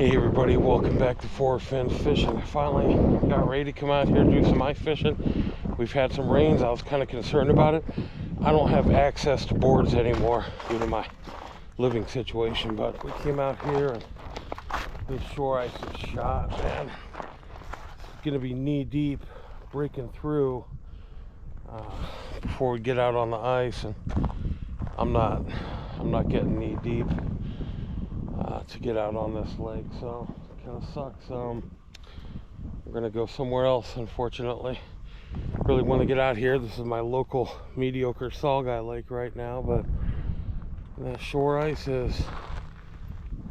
Hey everybody, welcome back to Four Fin Fishing. I finally got ready to come out here and do some ice fishing. We've had some rains. I was kind of concerned about it. I don't have access to boards anymore due to my living situation, but we came out here and this shore ice is shot, man. It's gonna be knee deep breaking through before we get out on the ice, and I'm not getting knee deep to get out on this lake, so it kind of sucks. We're gonna go somewhere else, unfortunately. Really want to get out here. This is my local mediocre Salgai lake right now, but the shore ice is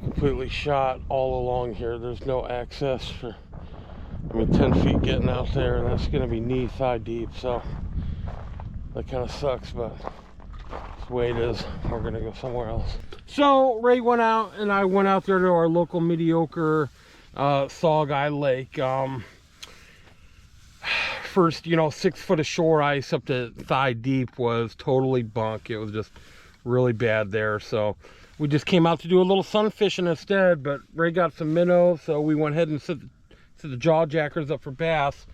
completely shot all along here. There's no access for, 10 feet getting out there, and that's gonna be knee thigh deep, so that kind of sucks, but that's the way it is. We're gonna go somewhere else. So Ray went out and I went out there to our local mediocre Salgai lake. First, 6 foot of shore ice up to thigh deep was totally bunk. It was just really bad there, so we just came out to do a little sun fishing instead. But Ray got some minnows, so we went ahead and set the jaw jackers up for bass.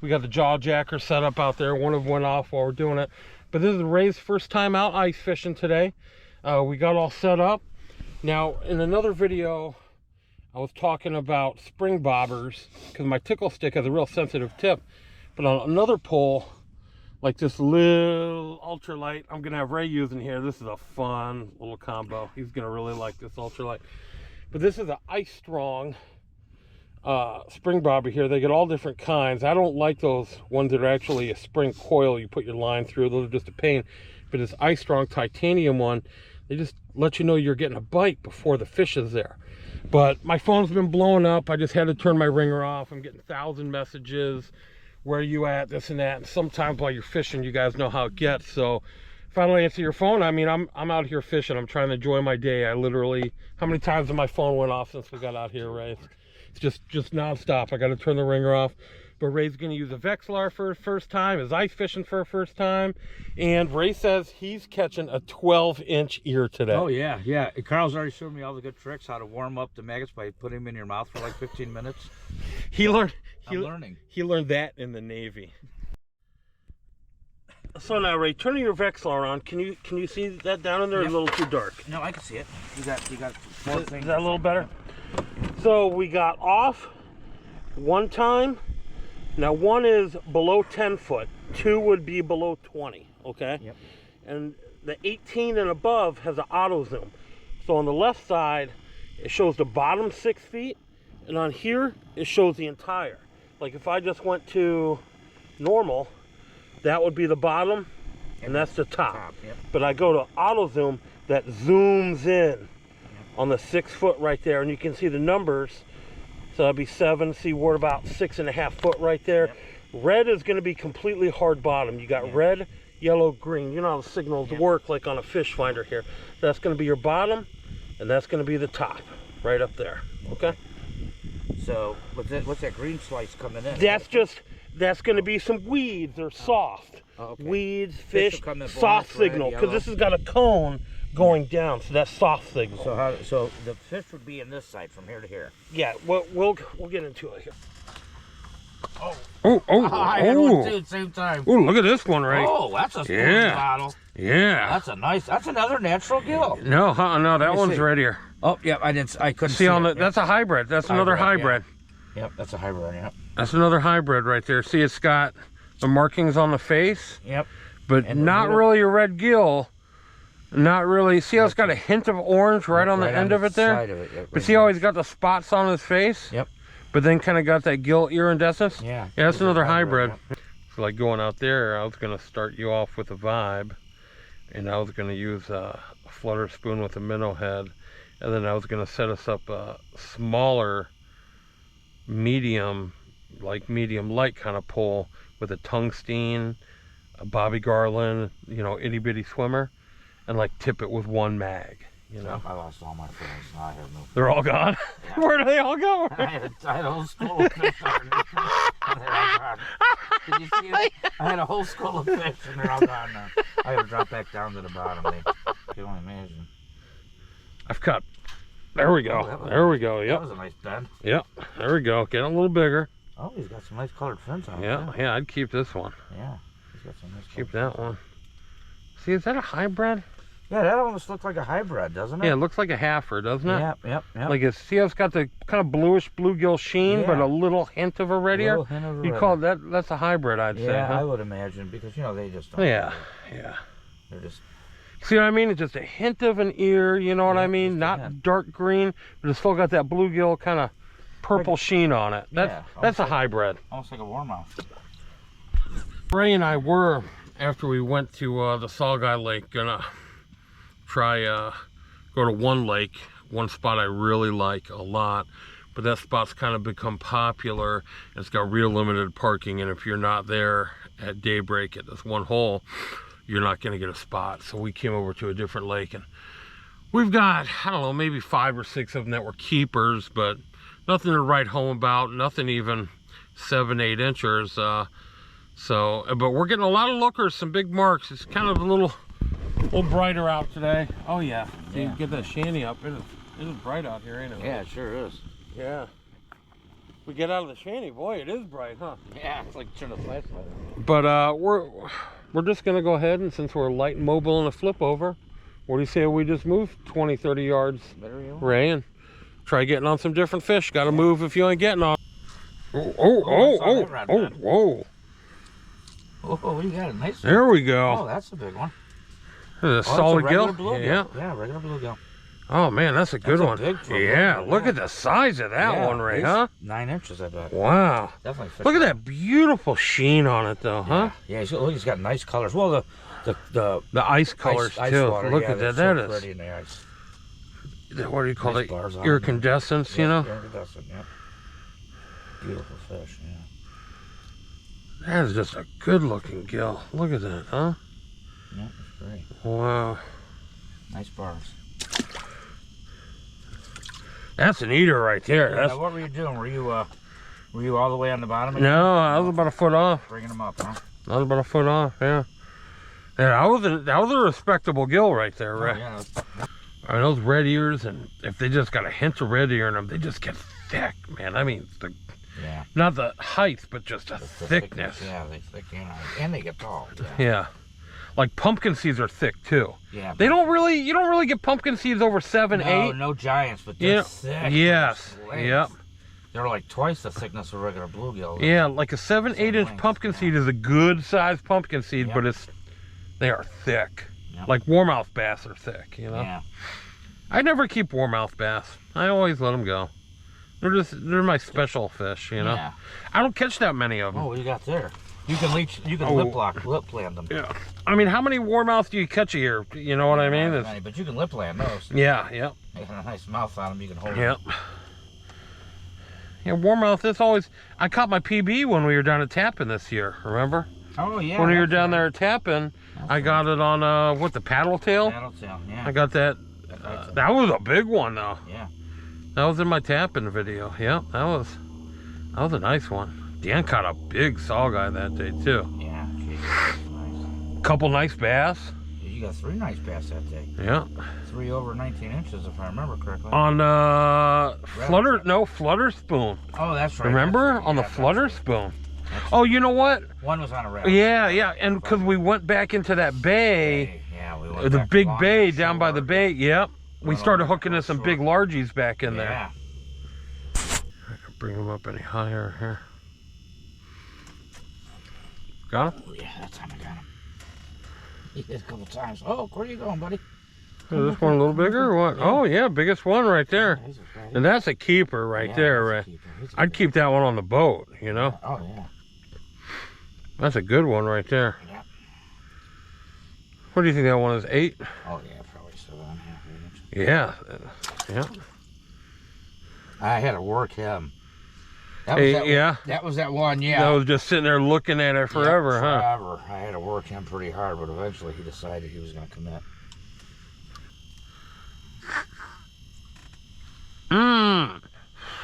We got the jaw jacker set up out there. One of them went off while we're doing it, but this is Ray's first time out ice fishing today. We got all set up. Now in another video I was talking about spring bobbers because my tickle stick has a real sensitive tip, but on another pole like this little ultralight I'm gonna have Ray using here, this is a fun little combo. He's gonna really like this ultralight. But this is an ice strong spring bobber here. They get all different kinds. I don't like those ones that are actually a spring coil you put your line through. Those are just a pain. But this ice strong titanium one, they just let you know you're getting a bite before the fish is there. But my phone's been blowing up. I just had to turn my ringer off. I'm getting 1,000 messages. Where are you at? This and that. And sometimes while you're fishing, you guys know how it gets. So if I don't answer your phone, I'm out here fishing. I'm trying to enjoy my day. I literally, how many times has my phone went off since we got out here, Ray? It's just nonstop. I got to turn the ringer off. But Ray's going to use a Vexilar for his first time, his ice fishing for the first time. And Ray says he's catching a 12-inch ear today. Oh, yeah, yeah. Carl's already showed me all the good tricks, how to warm up the maggots by putting them in your mouth for like 15 minutes. I'm learning. He learned that in the Navy. So now, Ray, turning your Vexilar on, can you see that down in there? Yep. A little too dark. No, I can see it. You got more things. Is that a little better? So we got off one time. Now 1 is below 10 foot, 2 would be below 20, okay? Yep. And the 18 and above has an auto zoom. So on the left side, it shows the bottom 6 feet, and on here, it shows the entire. Like if I just went to normal, that would be the bottom, and that's the top. Yep. But I go to auto zoom, that zooms in on the 6 foot right there, and you can see the numbers. So that'd be 7. See, we're about 6.5 foot right there. Yep. Red is going to be completely hard bottom. You got red, yellow, green. You know how the signals work like on a fish finder here. That's going to be your bottom, and that's going to be the top right up there. Okay. So what's that green slice coming in? That's going to be some weeds or soft. Oh, okay. Weeds, fish, soft signal, because this has got a cone going down, so that's soft signal. So the fish would be in this side from here to here. Yeah, we'll get into it here. I had one too at the same time. Oh, look at this one, Ray. Oh, that's a spoon bottle. Yeah. That's another natural gill. No, that one's redear. Oh, yeah, I couldn't see on it. That's a hybrid. That's another hybrid. Yeah. Yep, that's a hybrid, yeah. That's another hybrid right there. See, it's got the markings on the face. Yep. But not really a red gill. Not really. See how it's got a hint of orange right on the end of it there? Side of it, yep, but see how he's got the spots on his face? Yep. But then kind of got that gill iridescence? Yeah. Yeah, that's another hybrid. Yep. So like going out there, I was going to start you off with a vibe. And I was going to use a flutter spoon with a minnow head. And then I was going to set us up a smaller, medium light kind of pole with a tungsten, a Bobby Garland, itty bitty swimmer. And like tip it with 1 mag, I lost all my friends. No, I have no. They're all gone? Yeah. Where do they all go? I had a whole school of fish on. Did you see it? I had a whole school of fish and they're all gone now. I had to drop back down to the bottom. You can only imagine. I've caught There we go. Oh, There we go. Yep. That was a nice bend. Yep. There we go. Getting a little bigger. Oh, he's got some nice colored fins on it. Yeah. Too. Yeah. I'd keep this one. Yeah. He's got some nice. Keep that one. See, is that a hybrid? Yeah, that almost looks like a hybrid, doesn't it? Yeah, it looks like a halfer, doesn't it? Yep, yep, yep. Like see how it's got the kind of bluish bluegill sheen, but a little hint of a redear? You call that's a hybrid, I'd say. Yeah, huh? I would imagine, because, you know, they just don't. Yeah, yeah. They're just... See what I mean? It's just a hint of an ear, you know what I mean? Not dark green, but it's still got that bluegill kind of purple sheen on it. That's a hybrid. Almost like a warmouth. Ray and I were, after we went to the Salgai Lake, gonna try go to one lake, one spot I really like a lot, but that spot's kind of become popular. It's got real limited parking, and if you're not there at daybreak at this one hole, you're not going to get a spot. So we came over to a different lake, and we've got, I don't know, maybe 5 or 6 of them that were keepers, but nothing to write home about, nothing even 7-8 inchers. But we're getting a lot of lookers, some big marks. It's kind of a little brighter out today. Oh yeah, so you get that shanty up. It is bright out here, ain't it? Yeah, it sure is. Yeah. We get out of the shanty, boy, it is bright, huh? Yeah, it's like turn the flashlight on. But we're just gonna go ahead, and since we're light and mobile in a flip over, what do you say we just move 20-30 yards, Ray, and try getting on some different fish? Gotta move if you ain't getting on. Oh, whoa. Oh, what do you got? A nice one. There we go. Oh, that's a big one. A solid gill. Yeah. Yeah, regular bluegill. Oh man, that's a good one. Yeah, bluegill, look at the size of that one, Ray, huh? 9 inches, I bet. Wow. Definitely. Look at that beautiful sheen on it, though, huh? Yeah, he's got nice colors. Well, the ice colors ice too. water, Look at that. That is. Pretty in the ice. What do you call it? Bars on Iridescence, you know? Iridescent, yeah. Beautiful fish, yeah. That is just a good-looking gill. Look at that, huh? Yeah, it's great. Wow. Nice bars. That's an eater right there. Yeah, now what were you doing? Were you all the way on the bottom? No, I was about a foot off. Bringing them up, huh? I was about a foot off, yeah. Yeah, that was a respectable gill right there, Ray. Oh, yeah. I mean, those red ears, and if they just got a hint of red ear in them, they just get thick, man. I mean, not the height, but just the thickness. Yeah, they thick, and they get tall. Yeah. Like pumpkin seeds are thick too. Yeah. You don't really get pumpkin seeds over 7, 8. No giants, but they're thick. Yes. Yep. They're like twice the thickness of regular bluegill. Yeah, like a 7, 8 inch pumpkin seed is a good sized pumpkin seed, but they are thick. Yep. Like warmouth bass are thick, you know? Yeah. I never keep warmouth bass. I always let them go. They're my special fish, you know? Yeah. I don't catch that many of them. Oh, what you got there? You can lip land them. Yeah. I mean, how many warmouth do you catch a year? You know what I mean? Many, but you can lip land those. Yeah, yep. They got a nice mouth on them, you can hold Yep. them. Yeah, warmouth, it's always... I caught my PB when we were down at Tappan this year, remember? Oh, yeah. When we were down there at Tappan, I got it on, the paddle tail? Paddle tail, yeah. I got that. That was a big one, though. Yeah. That was in my Tappan video. Yep, that was a nice one. Dan caught a big saw guy that day, too. Yeah, geez, nice. Couple nice bass. You got 3 nice bass that day. Yeah. 3 over 19 inches, if I remember correctly. On flutter spoon. Oh, that's right. Remember? That's right. On the flutter spoon. Oh, you know what? One was on a rail. Yeah, and because we went back into that bay, we went the back big along bay that down by the bay. Yep. We started hooking in some big largies back in there. Yeah. I can bring them up any higher here. Got him? Oh, yeah, that time I got him. He hit a couple times. Oh, where are you going, buddy? Is this one a little bigger or what? Yeah. Oh, yeah, biggest one right there. Yeah, and that's a keeper right there, Ray. I'd keep that one on the boat, you know? Oh, yeah. That's a good one right there. Yeah. What do you think that one is? 8? Oh, yeah, probably 7.5 inches. Yeah. Yeah. I had to work him. That was that one, yeah. That was just sitting there looking at it forever, huh? Forever. I had to work him pretty hard, but eventually he decided he was going to commit.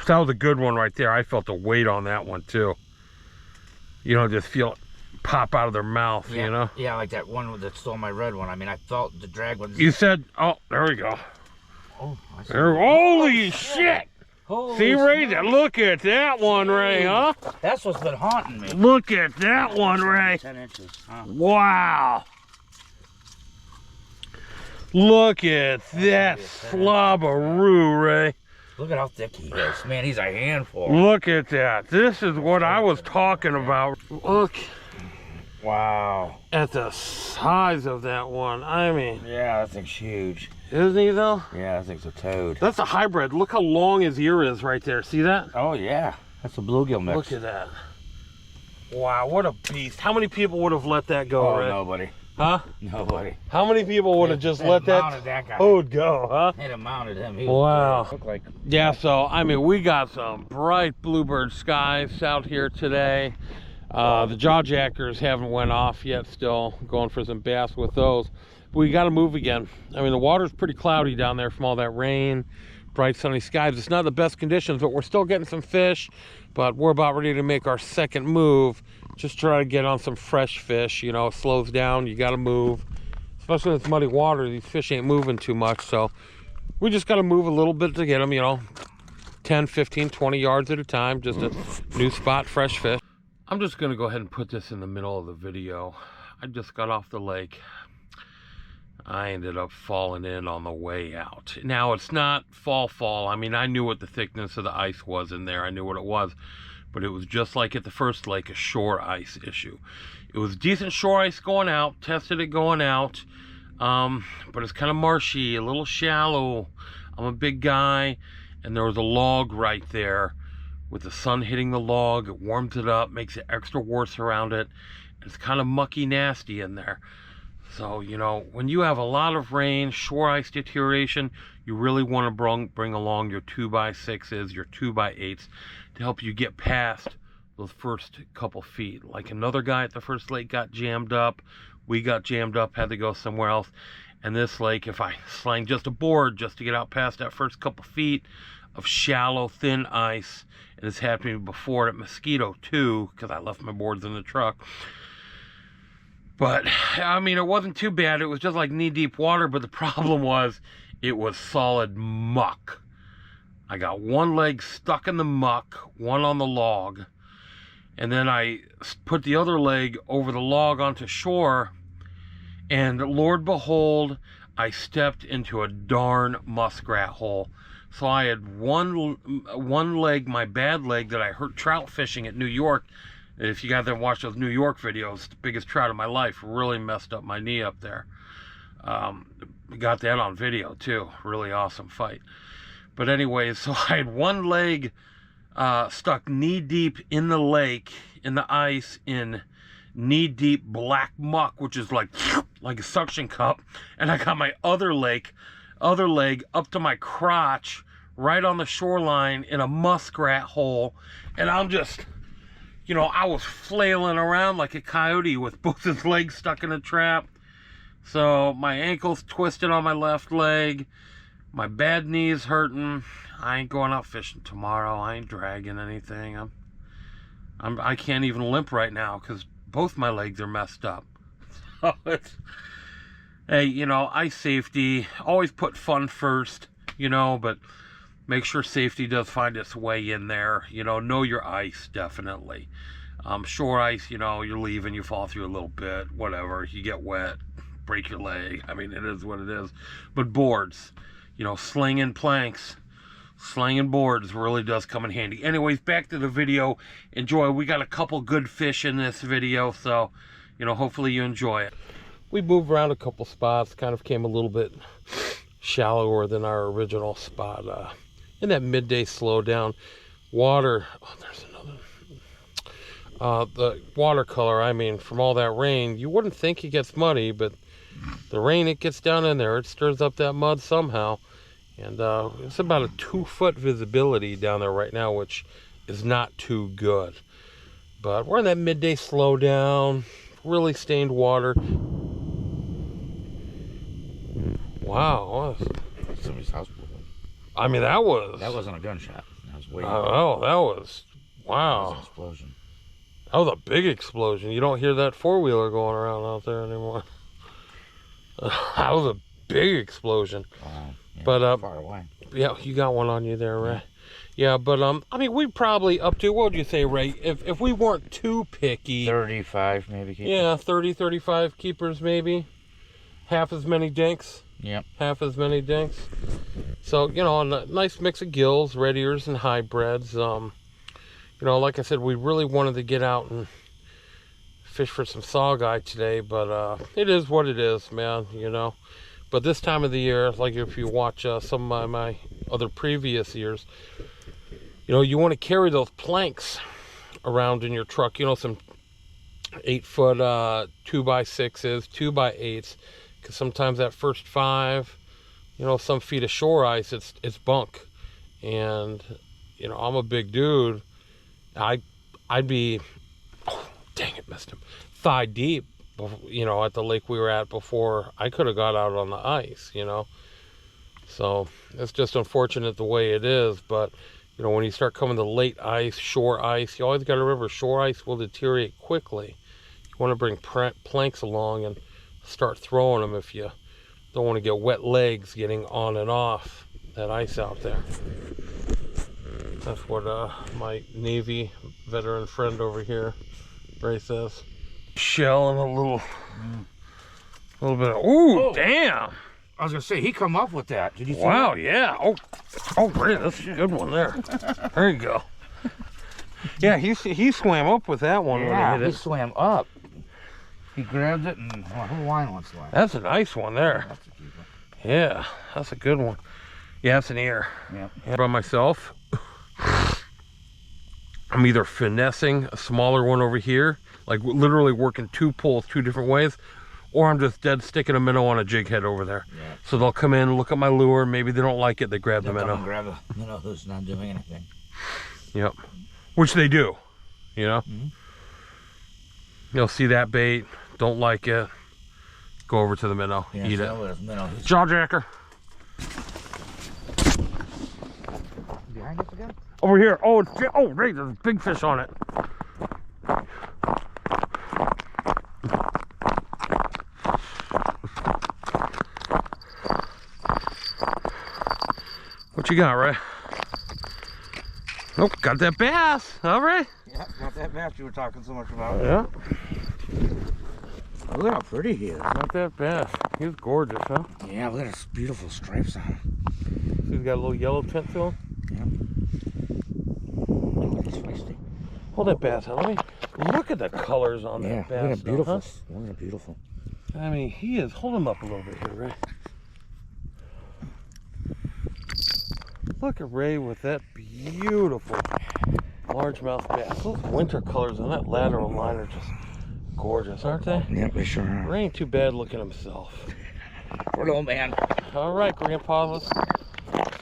That was a good one right there. I felt the weight on that one too. You know, just feel it pop out of their mouth, you know? Yeah, like that one that stole my red one. I mean, I felt the drag ones. You said, oh, there we go. Oh, I see. Holy shit! Holy See, Ray? smokes. Look at that one, Ray, huh? That's what's been haunting me. Look at that one, Ray. 10 inches. Huh? Wow. Look at that slobberoo, Ray. Look at how thick he is. Man, he's a handful. Look at that. This is what I was talking about. Look Wow. at the size of that one. I mean, Yeah, that thing's huge. isn't he though? Yeah, that thing's a toad. That's a hybrid. Look how long his ear is right there. See that? Oh, yeah. That's a bluegill mix. Look at that. Wow, what a beast. How many people would have let that go, Oh, Ray? nobody. Huh? Nobody. How many people would have just let mounted that guy. toad go, huh? They'd have mounted him. He Wow. Looked like Yeah, so, I mean, we got some bright bluebird skies out here today. The jawjackers haven't went off yet, still going for some bass with those. We got to move again. I mean, the water's pretty cloudy down there from all that rain, bright sunny skies. It's not the best conditions, but we're still getting some fish. But we're about ready to make our second move. Just try to get on some fresh fish. You know, it slows down, you got to move. Especially in this muddy water, these fish ain't moving too much. So we just got to move a little bit to get them, you know, 10, 15, 20 yards at a time. Just a new spot, fresh fish. I'm just going to go ahead and put this in the middle of the video. I just got off the lake. I ended up falling in on the way out. Now, it's not fall. I mean, I knew what the thickness of the ice was in there. I knew what it was. But it was just like at the first lake, a shore ice issue. It was decent shore ice going out. Tested it going out. But it's kind of marshy, a little shallow. I'm a big guy. And there was a log right there. With the sun hitting the log, it warms it up, makes it extra worse around it. And it's kind of mucky nasty in there. So, you know, when you have a lot of rain, shore ice deterioration, you really want to bring along your 2x6s, your 2x8s to help you get past those first couple feet. Like another guy at the first lake got jammed up. We got jammed up, had to go somewhere else. And this lake, if I slang just a board just to get out past that first couple feet of shallow, thin ice, and it's happened to me before at Mosquito too, because I left my boards in the truck. But, I mean, it wasn't too bad. It was just like knee-deep water, but the problem was it was solid muck. I got one leg stuck in the muck, one on the log, and then I put the other leg over the log onto shore, and Lord behold, I stepped into a darn muskrat hole. So I had one leg, my bad leg, that I hurt trout fishing at New York. If you guys haven't watched those New York videos, the biggest trout of my life, really messed up my knee up there. Got that on video too. Really awesome fight. But anyways, so I had one leg stuck knee deep in the lake, in the ice, in knee deep black muck, which is like a suction cup. And I got my other leg up to my crotch, right on the shoreline in a muskrat hole. And I'm just, you know, I was flailing around like a coyote with both his legs stuck in a trap. So my ankle's twisted on my left leg. My bad knee's hurting. I ain't going out fishing tomorrow. I ain't dragging anything. I can't even limp right now because both my legs are messed up. So it's, hey, you know, ice safety, always put fun first, you know, but make sure safety does find its way in there. You know your ice, definitely. Shore ice, you know, you're leaving, you fall through a little bit, whatever, you get wet, break your leg. I mean, it is what it is. But boards, you know, slinging planks, slinging boards really does come in handy. Anyways, back to the video. Enjoy. We got a couple good fish in this video, so, you know, hopefully you enjoy it. We moved around a couple spots, kind of came a little bit shallower than our original spot. In that midday slowdown, water, oh, there's another. The watercolor, I mean, from all that rain, you wouldn't think it gets muddy, but the rain, it gets down in there, it stirs up that mud somehow. And it's about a 2-foot visibility down there right now, which is not too good. But we're in that midday slowdown, really stained water. Wow. Somebody's house blew up. I mean, that wasn't a gunshot. That was way. Oh, that was, wow. That was an explosion. That was a big explosion. You don't hear that four-wheeler going around out there anymore. That was a big explosion. Wow. But far away. yeah, you got one on you there, Ray. Yeah, but I mean, we probably up to, what would you say, Ray? If we weren't too picky, 35 maybe. Keepers. Yeah, 30, 35 keepers maybe. Half as many dinks. Yep. Half as many dinks. So, you know, a nice mix of gills, red ears, and hybrids. You know, like I said, we really wanted to get out and fish for some saugeye today, but it is what it is, man, you know. But this time of the year, like if you watch some of my other previous years, you know, you want to carry those planks around in your truck, you know, some 8-foot 2x6s, 2x8s, because sometimes that first 5, you know, some feet of shore ice, it's bunk. And, you know, I'm a big dude. I'd be, oh, dang it, missed him, thigh deep, you know, at the lake we were at before I could have got out on the ice, you know. So it's just unfortunate the way it is, but you know, when you start coming to late ice, shore ice, you always got to remember shore ice will deteriorate quickly. You want to bring planks along and start throwing them if you don't want to get wet legs getting on and off that ice out there. That's what my Navy veteran friend over here, Ray, says. Shell and a little bit of, ooh, oh, damn. I was gonna say, he come up with that. Did you see wow, that? Yeah. Oh, Ray, that's a good one there. There you go. Yeah, he swam up with that one. Yeah, when he hit he swam up. He grabbed it and whole line went swam. That's a nice one there. That's a keeper. Yeah, that's a good one. Yeah, it's an ear. Yeah. By myself, I'm either finessing a smaller one over here, like literally working 2 pulls 2 different ways, or I'm just dead sticking a minnow on a jig head over there. Yeah. So they'll come in, look at my lure, maybe they don't like it, they grab the minnow. Grab a minnow who's not doing anything. Yep. Which they do, you know. Mm-hmm. You'll see that bait, don't like it, go over to the minnow, yeah, eat so it. Jawjacker. Behind us again? Over here. Oh, Ray, there's a big fish on it. What you got, Ray? Oh, got that bass. All right. Yeah, got that bass you were talking so much about. Yeah. Look at how pretty he is. Got that bass. He's gorgeous, huh? Yeah, look at his beautiful stripes on him. He's got a little yellow tint to him. Yeah. Oh, he's feisty. Hold that bass out. Let me look at the colors on that bass. Look at beautiful. Huh? Look at beautiful. I mean, he is. Hold him up a little bit here, Ray. Look at Ray with that beautiful largemouth bass. Those winter colors on that lateral line are just gorgeous, aren't they? Yep, they sure are. Ray ain't too bad looking himself. Poor little man. All right, Grandpa, let's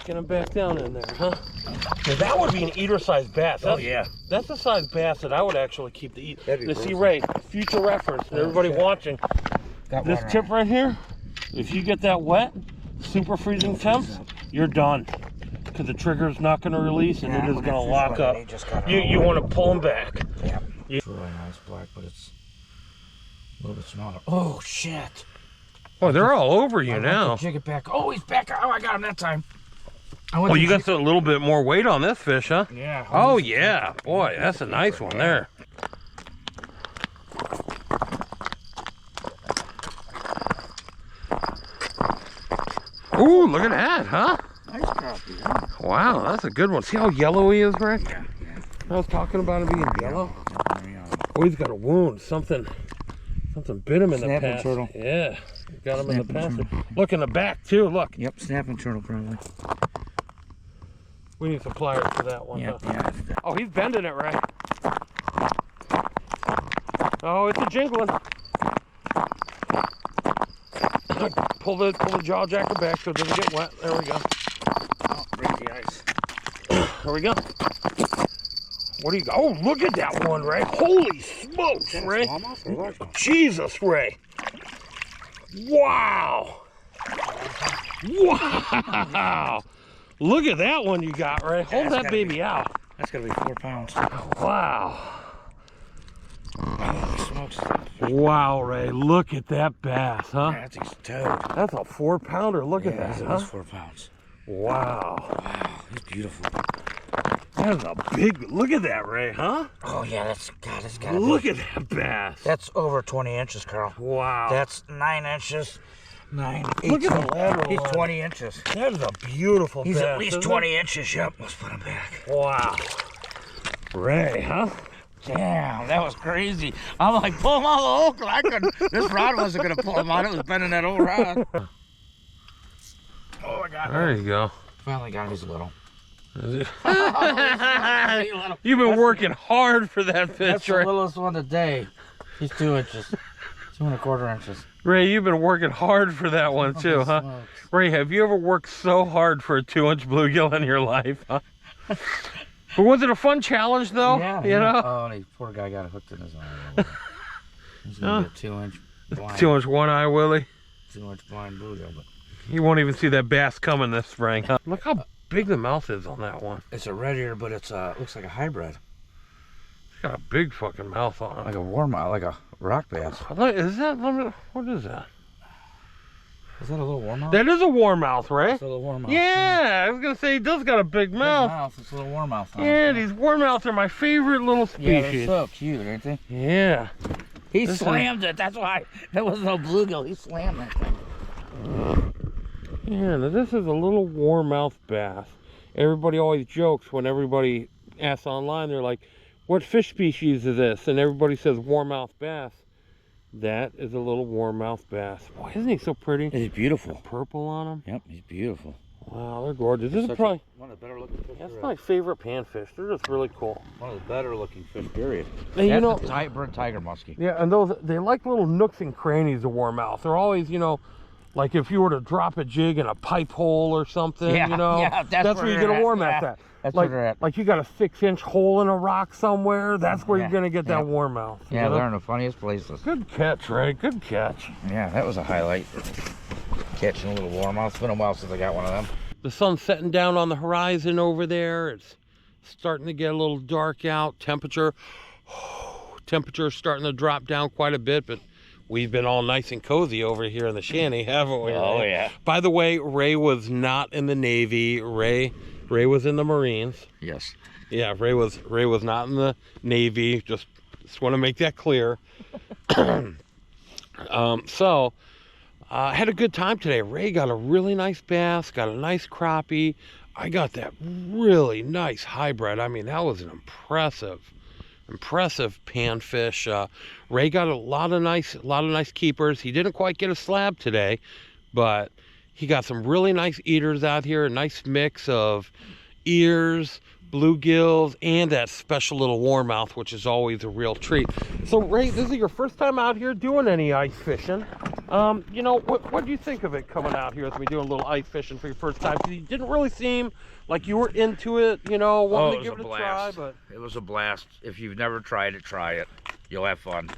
get him back down in there, huh? Now, that would be an eater-sized bass. That's, yeah. That's the size bass that I would actually keep to eat. That'd be See, Ray, future reference, and everybody watching, this tip right here, if you get that wet, super freezing temps, you're done. Because the trigger's not going to release and it is going to lock up. You want to pull them back. Yeah. It's really nice black, but it's a little bit smaller. Oh, shit. Oh, they're all over you now. Jig it back. Oh, he's back. Oh, I got him that time. Oh, you got a little bit more weight on this fish, huh? Yeah. Oh, yeah. Boy, that's a nice one there. Ooh, look at that, huh? Nice crappie, huh? Wow, that's a good one. See how yellow he is, Rick? Yeah. I was talking about him being yellow. Oh, he's got a wound. Something bit him in the past. Turtle. Yeah, got him in the past. Look in the back too. Look. Yep, snapping turtle probably. We need some pliers for that one. Yeah, huh? yeah. Oh, he's bending it right. Oh, it's a jingling. pull the jaw jacker back so it doesn't get wet. There we go. Oh, break the ice. There we go. What do you got? Oh, look at that one, Ray. Holy smokes, Ray. Jesus, Ray. Wow. Wow. Look at that one you got, Ray. Hold that baby out. That's got to be 4 pounds. Wow. Holy smokes. Wow, Ray, look at that bass, huh? Yeah, that's a toad. That's a 4-pounder. Look at that, It huh? is 4 pounds. Wow. Wow, he's beautiful. That's a big, look at that, Ray, huh? Oh yeah, that's gotta Look be. at that bass. That's over 20 inches, Carl. Wow. That's 9 inches. 9, 18. Look at the lateral He's one. 20 inches. That is a beautiful He's bass. at least isn't 20 inches. Yep, let's put him back. it? Wow. Ray, huh? Damn, that was crazy. I'm like, pull him out of the hole. I couldn't. This rod wasn't gonna pull him out. It was bending that old rod. Oh, I got him. There you go. Finally got him. He's little. You've been working hard for that That's fish, the Ray. littlest one today. He's 2 inches. 2¼ inches. Ray, you've been working hard for that one too, huh? Smokes. Ray, have you ever worked so hard for a 2-inch bluegill in your life, huh? But was it a fun challenge though? Yeah, you know? Oh, and the poor guy got hooked in his eye. He's gonna be a 2-inch blind. 2-inch one-eye Willie. 2-inch blind bluegill, but You won't even see that bass coming this spring, huh? Look how big the mouth is on that one. it's a red ear, but it's looks like a hybrid, It's got a big fucking mouth on it. like a warmouth, like a rock bass. Is that, what is that? Is that a little warmouth? That is a warmouth, Ray. It's a little warmouth. Yeah, I was gonna say he does got a big mouth. It's a little warmouth. Yeah, these warmouths are my favorite little Yeah, species. they're so cute, aren't they? Yeah. He This slammed it. That's why there was no bluegill. He slammed that thing. Yeah, now this is a little warmouth bass. Everybody always jokes when everybody asks online, they're like, what fish species is this? And everybody says warmouth bass. That is a little warmouth bass. Boy, isn't he so pretty? He's beautiful. Purple on him. Yep, he's beautiful. Wow, they're gorgeous. This is Such probably, one of the better looking fish. that's my favorite panfish. They're just really cool. One of the better looking fish, period. And you know, the hybrid tiger muskie. yeah, and those, they like little nooks and crannies of warmouth. They're always, you know, like if you were to drop a jig in a pipe hole or something, Yeah, you know, yeah, that's where you get a they're at, warmouth yeah. at. That's Like, where they're at. like you got a 6-inch hole in a rock somewhere, that's where Yeah, you're gonna get that yeah. warmouth. you Yeah, know? they're in the funniest places. Good catch, Ray. Good catch. Yeah, that was a highlight. Catching a little warmouth. It's been a while since I got one of them. The sun's setting down on the horizon over there. It's starting to get a little dark out. Temperature is starting to drop down quite a bit, but we've been all nice and cozy over here in the shanty, haven't we? Oh, Ray? yeah. By the way, Ray was not in the Navy. Ray was in the Marines. Yes. Yeah, Ray was not in the Navy. Just want to make that clear. Had a good time today. Ray got a really nice bass, got a nice crappie. I got that really nice hybrid. I mean, that was an impressive panfish. Ray got a lot of nice keepers. He didn't quite get a slab today, but he got some really nice eaters out here. A nice mix of ears, bluegills, and that special little warmouth, which is always a real treat. So Ray, this is your first time out here doing any ice fishing. You know, what do you think of it coming out here with me doing a little ice fishing for your first time? 'Cause you didn't really seem like you were into it, you know, wanting to give it a try. But It was a blast. If you've never tried it, try it. You'll have fun.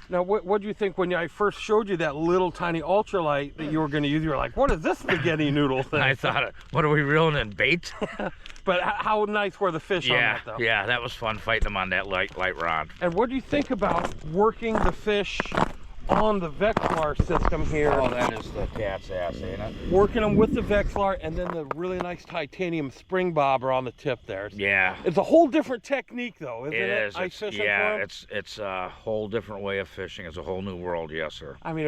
now, what do you think when I first showed you that little tiny ultralight that you were going to use? You were like, what is this spaghetti noodle thing? I thought, what are we reeling in, bait? But how nice were the fish on that, though? Yeah, that was fun fighting them on that light rod. And what do you think about working the fish on the Vexlar system here? Oh, that is the cat's ass, ain't it? Working them with the Vexlar and then the really nice titanium spring bobber on the tip there. Yeah. It's a whole different technique, though, isn't it? It is. Ice fishing Yeah, for 'em? it's a whole different way of fishing. It's a whole new world, yes, sir. I mean,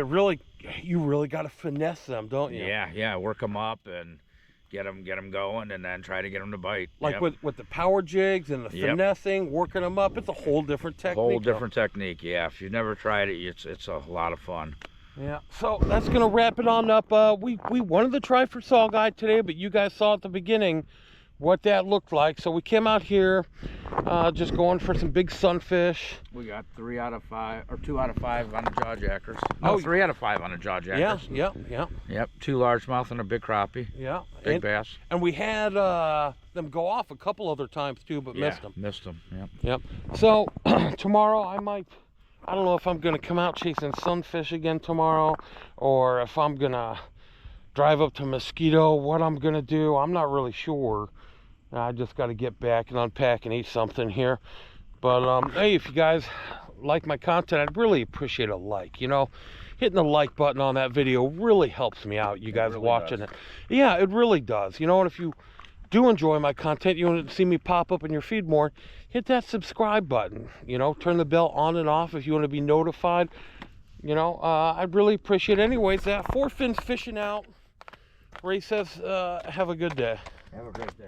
you really got to finesse them, don't you? Yeah, work them up and get them going, and then try to get them to bite. Like Yep. with the power jigs and the Yep. finessing, working them up, it's a whole different technique. Whole though. different technique. Yeah, if you've never tried it, it's a lot of fun. Yeah, so that's gonna wrap it on up. We wanted to try for saw guide today, but you guys saw at the beginning what that looked like. So we came out here, just going for some big sunfish. We got 3 out of 5, or 2 out of 5 on the jaw jackers. No, Oh, 3 out of 5 on the jaw jackers. Yeah. Yep, 2 largemouth and a big crappie. Yeah. Big bass. And we had them go off a couple other times too, but missed them. Missed them. Yep. Yep. So tomorrow I don't know if I'm gonna come out chasing sunfish again tomorrow, or if I'm gonna drive up to Mosquito. What I'm gonna do, I'm not really sure. I just got to get back and unpack and eat something here. But hey, if you guys like my content, I'd really appreciate a like. You know, hitting the like button on that video really helps me out, you guys really watching does. it. Yeah, it really does. You know, and if you do enjoy my content, you want to see me pop up in your feed more, hit that subscribe button. You know, turn the bell on and off if you want to be notified. You know, I'd really appreciate it. Anyways, that Four Fins fishing out. Ray says, have a good day. Have a great day.